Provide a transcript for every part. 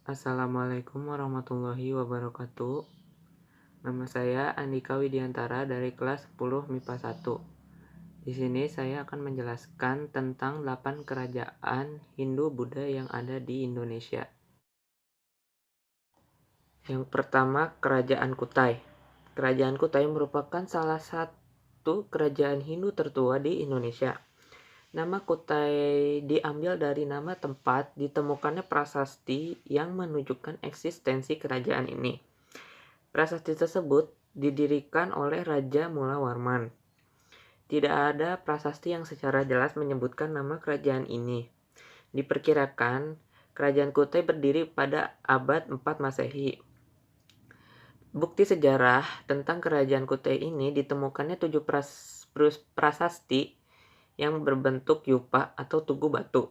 Assalamualaikum warahmatullahi wabarakatuh. Nama saya Andika Widiantara dari kelas 10 MIPA 1. Di sini saya akan menjelaskan tentang 8 kerajaan Hindu-Buddha yang ada di Indonesia. Yang pertama, Kerajaan Kutai. Kerajaan Kutai merupakan salah satu kerajaan Hindu tertua di Indonesia. Nama Kutai diambil dari nama tempat ditemukannya prasasti yang menunjukkan eksistensi kerajaan ini. Prasasti tersebut didirikan oleh Raja Mula Warman. Tidak ada prasasti yang secara jelas menyebutkan nama kerajaan ini. Diperkirakan kerajaan Kutai berdiri pada abad 4 Masehi. Bukti sejarah tentang kerajaan Kutai ini ditemukannya 7 prasasti yang berbentuk yupa atau tugu batu.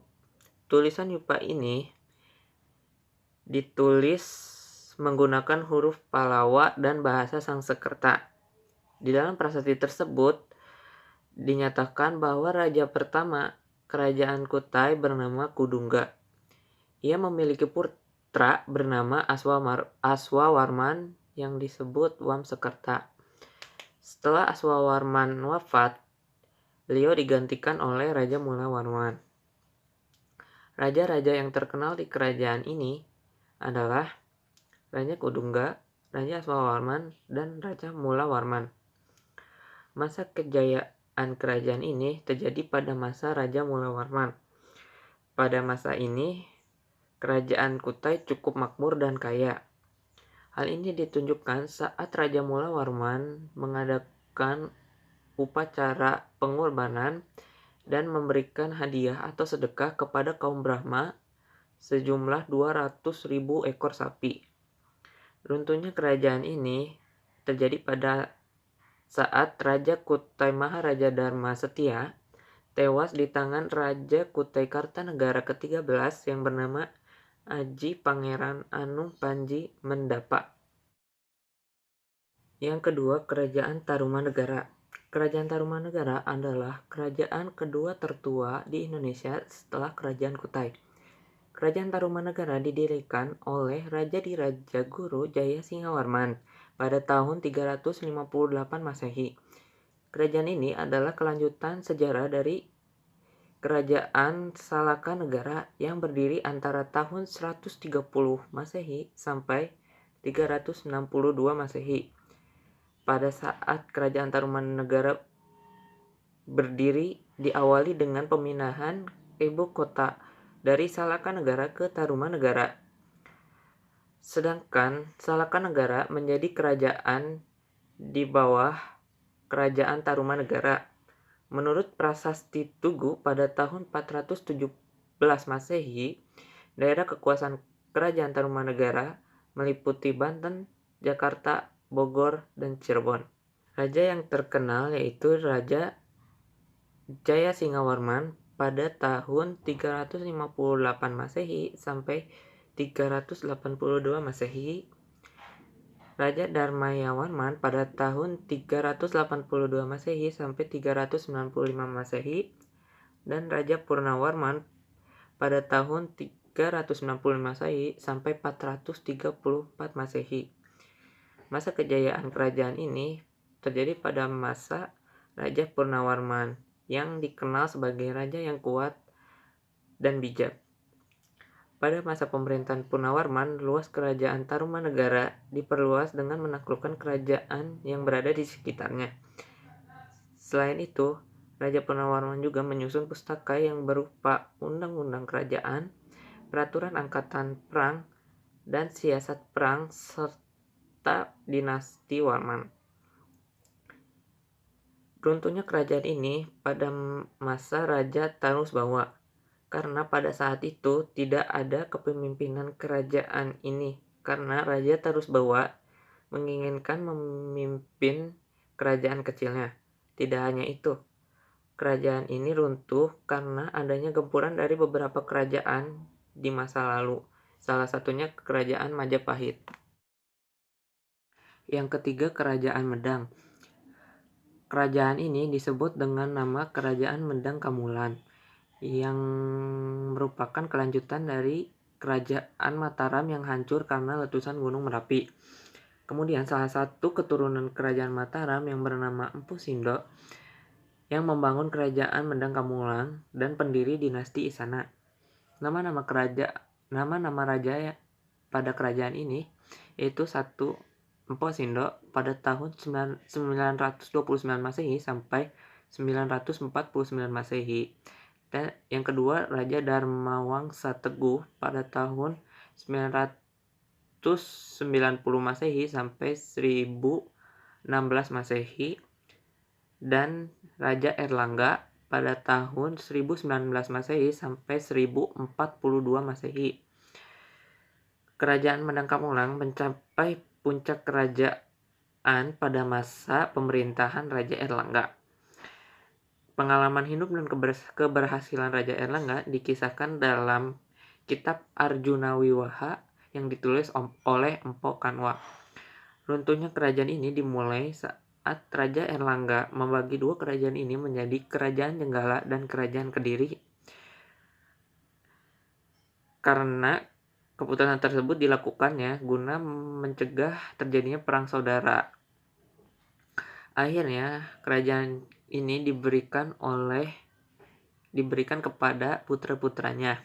Tulisan yupa ini ditulis menggunakan huruf Palawa dan bahasa Sangsekerta. Di dalam prasasti tersebut dinyatakan bahwa raja pertama kerajaan Kutai bernama Kudungga. Ia memiliki putra bernama Aswawarman yang disebut Wamsekerta. Setelah Aswawarman wafat, beliau digantikan oleh Raja Mula Warman. Raja-raja yang terkenal di kerajaan ini adalah Raja Kudungga, Raja Aswawarman, dan Raja Mula Warman. Masa kejayaan kerajaan ini terjadi pada masa Raja Mula Warman. Pada masa ini, kerajaan Kutai cukup makmur dan kaya. Hal ini ditunjukkan saat Raja Mula Warman mengadakan upacara pengorbanan dan memberikan hadiah atau sedekah kepada kaum Brahma sejumlah 200.000 ekor sapi. Runtuhnya kerajaan ini terjadi pada saat Raja Kutai Maharaja Dharma Setia tewas di tangan Raja Kutai Kartanegara ke-13 yang bernama Aji Pangeran Anung Panji Mendapa. Yang kedua, Kerajaan Tarumanegara. Kerajaan Tarumanegara adalah kerajaan kedua tertua di Indonesia setelah Kerajaan Kutai. Kerajaan Tarumanegara didirikan oleh Raja Diraja Guru Jaya Singawarman pada tahun 358 Masehi. Kerajaan ini adalah kelanjutan sejarah dari Kerajaan Salaka Negara yang berdiri antara tahun 130 Masehi sampai 362 Masehi. Pada saat Kerajaan Tarumanegara berdiri diawali dengan pemindahan ibu kota dari Salaka Negara ke Tarumanegara. Sedangkan Salaka Negara menjadi kerajaan di bawah Kerajaan Tarumanegara. Menurut Prasasti Tugu pada tahun 417 Masehi, daerah kekuasaan Kerajaan Tarumanegara meliputi Banten, Jakarta, Bogor, dan Cirebon. Raja yang terkenal yaitu Raja Jaya Singawarman pada tahun 358 Masehi sampai 382 Masehi, Raja Dharmayawarman pada tahun 382 Masehi sampai 395 Masehi, dan Raja Purnawarman pada tahun 365 Masehi sampai 434 Masehi. Masa kejayaan kerajaan ini terjadi pada masa Raja Purnawarman yang dikenal sebagai raja yang kuat dan bijak. Pada masa pemerintahan Purnawarman, luas kerajaan Tarumanegara diperluas dengan menaklukkan kerajaan yang berada di sekitarnya. Selain itu, Raja Purnawarman juga menyusun pustaka yang berupa undang-undang kerajaan, peraturan angkatan perang, dan siasat perang serta dinasti Warman. Runtuhnya kerajaan ini pada masa Raja Tarusbawa, karena pada saat itu tidak ada kepemimpinan kerajaan ini karena Raja Tarusbawa menginginkan memimpin kerajaan kecilnya. Tidak hanya itu, kerajaan ini runtuh karena adanya gempuran dari beberapa kerajaan di masa lalu, salah satunya Kerajaan Majapahit. Yang ketiga, Kerajaan Medang. Kerajaan ini disebut dengan nama Kerajaan Medang Kamulan, yang merupakan kelanjutan dari kerajaan Mataram yang hancur karena letusan Gunung Merapi. Kemudian salah satu keturunan kerajaan Mataram yang bernama Empu Sindo yang membangun kerajaan Mendang Kamulang dan pendiri dinasti Isana. Nama-nama raja pada kerajaan ini yaitu 1. Empu Sindo pada tahun 929 Masehi sampai 949 Masehi. Dan yang kedua, Raja Dharmawangsa Teguh pada tahun 990 Masehi sampai 1016 Masehi. Dan Raja Erlangga pada tahun 1019 Masehi sampai 1042 Masehi. Kerajaan Mendang Kamulang mencapai puncak kerajaan pada masa pemerintahan Raja Erlangga. Pengalaman hidup dan keberhasilan Raja Erlangga dikisahkan dalam kitab Arjuna Wiwaha yang ditulis oleh Empo Kanwa. Runtuhnya kerajaan ini dimulai saat Raja Erlangga membagi dua kerajaan ini menjadi Kerajaan Jenggala dan Kerajaan Kediri. Karena keputusan tersebut dilakukannya guna mencegah terjadinya perang saudara. Akhirnya kerajaan ini diberikan kepada putra-putranya,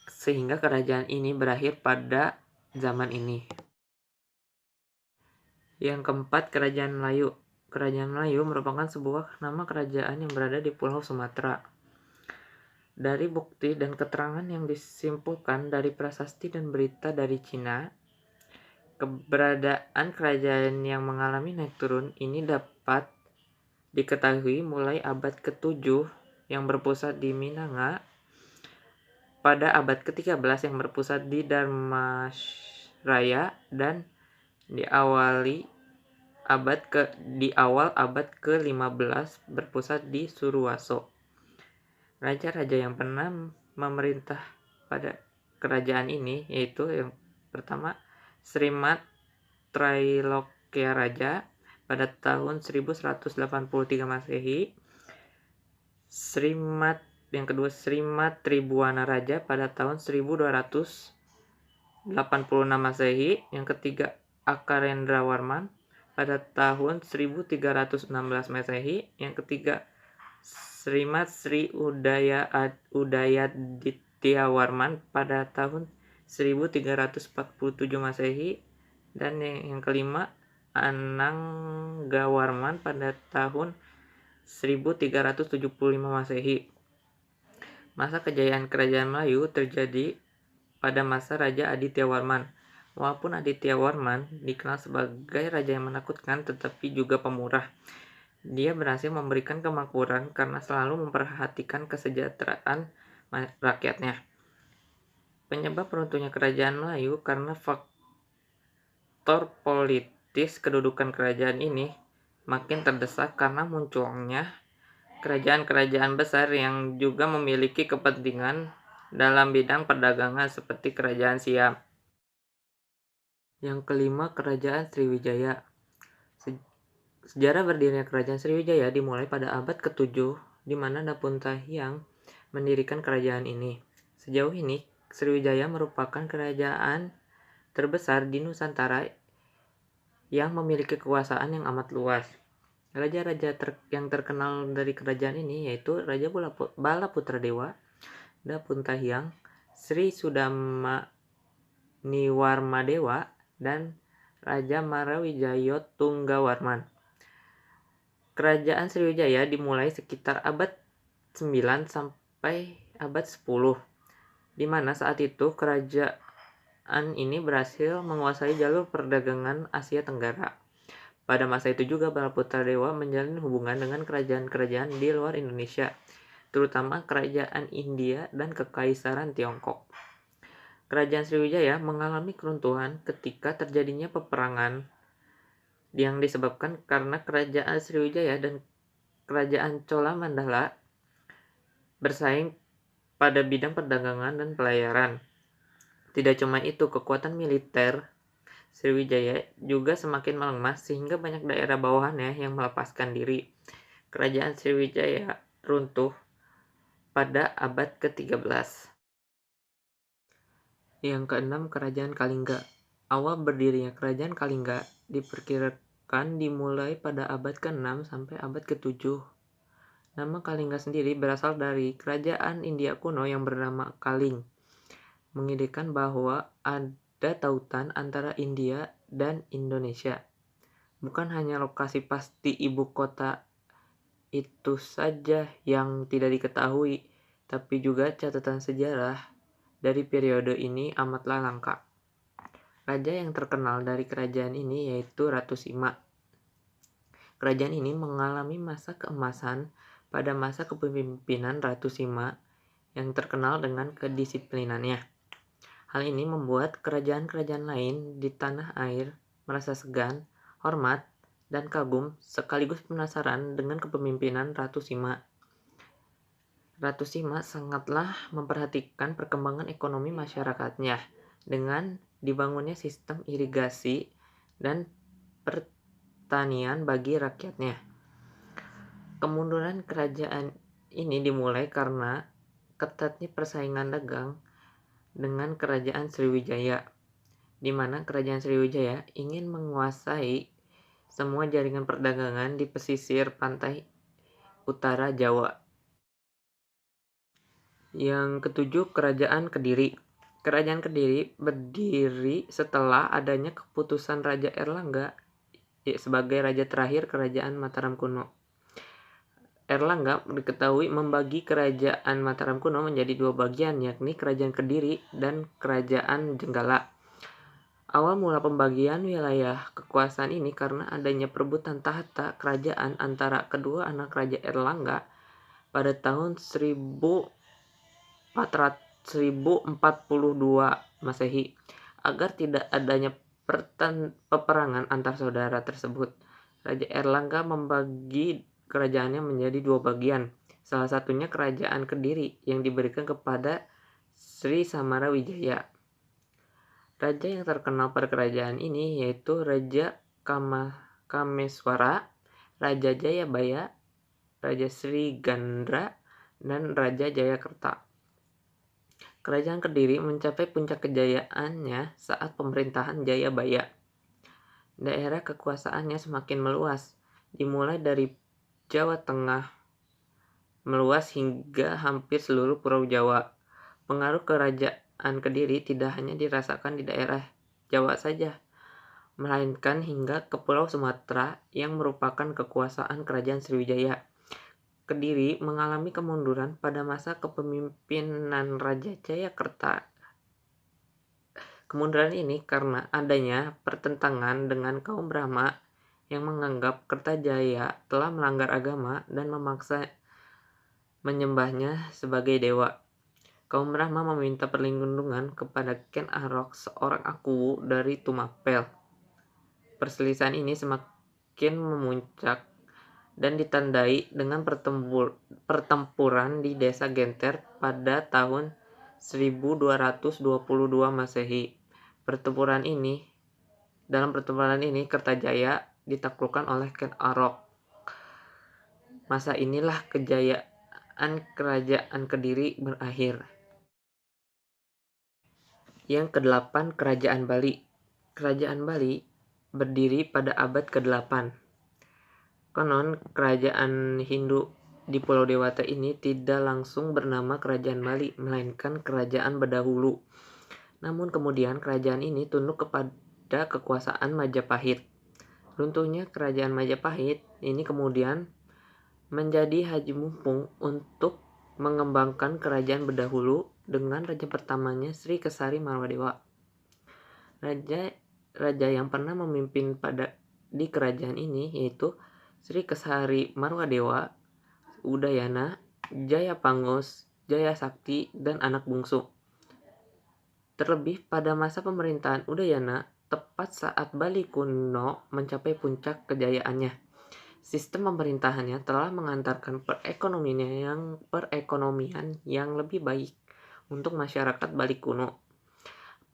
sehingga kerajaan ini berakhir pada zaman ini. Yang keempat, Kerajaan Melayu. Kerajaan Melayu merupakan sebuah nama kerajaan yang berada di Pulau Sumatera. Dari bukti dan keterangan yang disimpulkan dari prasasti dan berita dari Cina, keberadaan kerajaan yang mengalami naik turun ini dapat diketahui mulai abad ke-7 yang berpusat di Minanga, pada abad ke-13 yang berpusat di Dharmasraya, dan di awal abad ke-15 berpusat di Suruwaso. Raja-raja yang pernah memerintah pada kerajaan ini yaitu yang pertama Srimat Trailokya Raja pada tahun 1183 Masehi. Yang kedua Srimat Tribhuwana Raja pada tahun 1286 Masehi. Yang ketiga Akarendra-Warman pada tahun 1316 Masehi. Yang ketiga Srimat Sri Udayaditya-Warman pada tahun 1347 Masehi. Dan yang kelima Ananggawarman pada tahun 1375 Masehi. Masa kejayaan kerajaan Melayu terjadi pada masa Raja Adityawarman. Walaupun Adityawarman dikenal sebagai raja yang menakutkan tetapi juga pemurah, dia berhasil memberikan kemakmuran karena selalu memperhatikan kesejahteraan rakyatnya. Penyebab runtuhnya kerajaan Melayu karena faktor politis kedudukan kerajaan ini makin terdesak karena munculnya kerajaan-kerajaan besar yang juga memiliki kepentingan dalam bidang perdagangan seperti Kerajaan Siam. Yang kelima, Kerajaan Sriwijaya. Sejarah berdirinya Kerajaan Sriwijaya dimulai pada abad ke-7 di mana Dapuntahiang mendirikan kerajaan ini. Sejauh ini, Sriwijaya merupakan kerajaan terbesar di Nusantara yang memiliki kekuasaan yang amat luas. Raja-raja yang terkenal dari kerajaan ini yaitu Raja Balaputradewa, Dapuntahiang, Sri Sudama Niwarmadewa, dan Raja Marawijaya Tunggawarman. Kerajaan Sriwijaya dimulai sekitar abad 9 sampai abad 10, di mana saat itu kerajaan ini berhasil menguasai jalur perdagangan Asia Tenggara. Pada masa itu juga Balaputradewa menjalin hubungan dengan kerajaan-kerajaan di luar Indonesia, terutama kerajaan India dan Kekaisaran Tiongkok. Kerajaan Sriwijaya mengalami keruntuhan ketika terjadinya peperangan yang disebabkan karena kerajaan Sriwijaya dan kerajaan Cholamandala bersaing pada bidang perdagangan dan pelayaran. Tidak cuma itu, kekuatan militer Sriwijaya juga semakin melemah sehingga banyak daerah bawahannya yang melepaskan diri. Kerajaan Sriwijaya runtuh pada abad ke-13. Yang keenam, Kerajaan Kalingga. Awal berdirinya Kerajaan Kalingga diperkirakan dimulai pada abad ke-6 sampai abad ke-7. Nama Kalingga sendiri berasal dari kerajaan India kuno yang bernama Kaling, mengidekan bahwa ada tautan antara India dan Indonesia. Bukan hanya lokasi pasti ibu kota itu saja yang tidak diketahui, tapi juga catatan sejarah dari periode ini amatlah langka. Raja yang terkenal dari kerajaan ini yaitu Ratu Sima. Kerajaan ini mengalami masa keemasan pada masa kepemimpinan Ratu Sima yang terkenal dengan kedisiplinannya. Hal ini membuat kerajaan-kerajaan lain di tanah air merasa segan, hormat, dan kagum sekaligus penasaran dengan kepemimpinan Ratu Sima. Ratu Sima sangatlah memperhatikan perkembangan ekonomi masyarakatnya dengan dibangunnya sistem irigasi dan pertanian bagi rakyatnya. Kemunduran kerajaan ini dimulai karena ketatnya persaingan dagang dengan kerajaan Sriwijaya, di mana kerajaan Sriwijaya ingin menguasai semua jaringan perdagangan di pesisir pantai utara Jawa. Yang ketujuh, Kerajaan Kediri. Kerajaan Kediri berdiri setelah adanya keputusan Raja Erlangga sebagai raja terakhir Kerajaan Mataram kuno. Erlangga diketahui membagi Kerajaan Mataram kuno menjadi dua bagian, yakni Kerajaan Kediri dan Kerajaan Jenggala. Awal mula pembagian wilayah kekuasaan ini karena adanya perebutan tahta kerajaan antara kedua anak Raja Erlangga pada tahun 1042 Masehi. Agar tidak adanya peperangan antar saudara tersebut, Raja Erlangga membagi kerajaannya menjadi dua bagian. Salah satunya Kerajaan Kediri yang diberikan kepada Sri Samarawijaya. Raja yang terkenal pada kerajaan ini yaitu Raja Kameswara, Raja Jayabaya, Raja Sri Gandra, dan Raja Jayakarta. Kerajaan Kediri mencapai puncak kejayaannya saat pemerintahan Jayabaya. Daerah kekuasaannya semakin meluas, dimulai dari Jawa Tengah meluas hingga hampir seluruh Pulau Jawa. Pengaruh Kerajaan Kediri tidak hanya dirasakan di daerah Jawa saja, melainkan hingga ke Pulau Sumatera yang merupakan kekuasaan Kerajaan Sriwijaya. Kediri mengalami kemunduran pada masa kepemimpinan Raja Jayakarta. Kemunduran ini karena adanya pertentangan dengan kaum Brahma yang menganggap Kertajaya telah melanggar agama dan memaksa menyembahnya sebagai dewa. Kaum Brahma meminta perlindungan kepada Ken Arok, seorang aku dari Tumapel. Perselisihan ini semakin memuncak dan ditandai dengan pertempuran di Desa Genter pada tahun 1222 Masehi. Dalam pertempuran ini Kertajaya ditaklukkan oleh Ken Arok. Masa inilah kejayaan Kerajaan Kediri berakhir. Yang ke-8, Kerajaan Bali. Kerajaan Bali berdiri pada abad ke-8. Konon, kerajaan Hindu di Pulau Dewata ini tidak langsung bernama Kerajaan Bali, melainkan Kerajaan Bedahulu. Namun kemudian kerajaan ini tunduk kepada kekuasaan Majapahit. Runtuhnya Kerajaan Majapahit ini kemudian menjadi haji mumpung untuk mengembangkan Kerajaan Bedahulu dengan raja pertamanya Sri Kesari Marwadewa. Raja yang pernah memimpin di kerajaan ini yaitu Sri Kesari Marwadewa, Udayana, Jayapangus, Jayasakti, dan anak bungsu. Terlebih pada masa pemerintahan Udayana, tepat saat Bali kuno mencapai puncak kejayaannya, sistem pemerintahannya telah mengantarkan perekonomian yang lebih baik untuk masyarakat Bali kuno.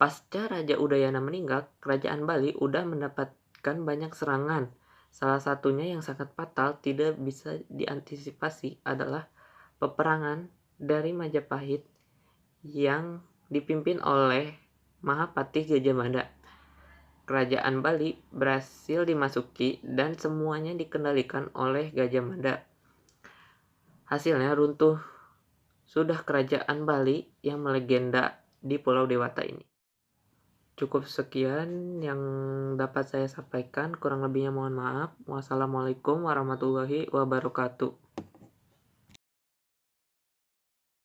Pasca Raja Udayana meninggal, kerajaan Bali sudah mendapatkan banyak serangan. Salah satunya yang sangat fatal tidak bisa diantisipasi adalah peperangan dari Majapahit yang dipimpin oleh Mahapati Gajah Mada. Kerajaan Bali berhasil dimasuki dan semuanya dikendalikan oleh Gajah Mada. Hasilnya runtuh sudah kerajaan Bali yang melegenda di Pulau Dewata ini. Cukup sekian yang dapat saya sampaikan, kurang lebihnya mohon maaf. Wassalamualaikum warahmatullahi wabarakatuh.